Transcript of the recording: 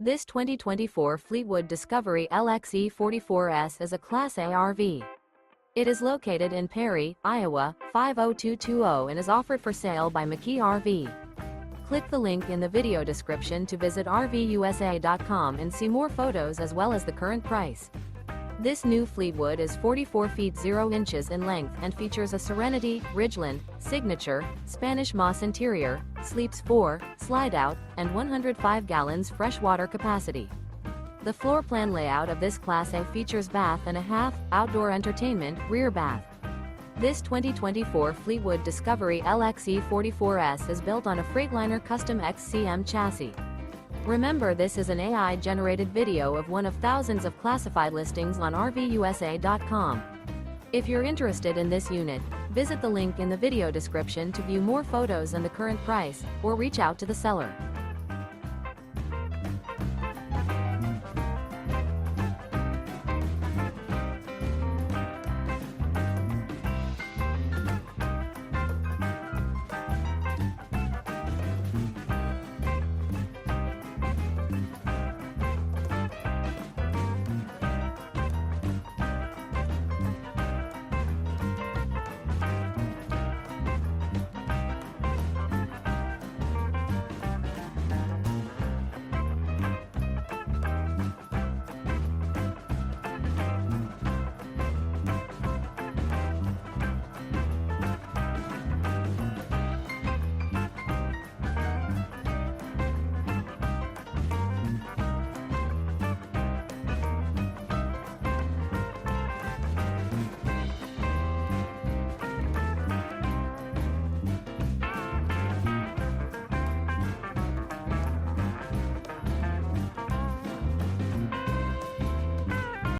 This 2024 Fleetwood Discovery LXE 44S is a Class A RV. It is located in Perry, Iowa, 50220 and is offered for sale by McKee RV. Click the link in the video description to visit RVUSA.com and see more photos as well as the current price. This new Fleetwood is 44 feet 0 inches in length and features a Serenity, Ridgeland, Signature, Spanish moss interior, sleeps 4, Slideout, and 105 gallons freshwater capacity. The floor plan layout of this Class A features bath and a half, outdoor entertainment, rear bath. This 2024 Fleetwood Discovery LXE 44S is built on a Freightliner Custom XCM chassis. Remember, this is an AI-generated video of one of thousands of classified listings on RVUSA.com. If you're interested in this unit, visit the link in the video description to view more photos and the current price, or reach out to the seller.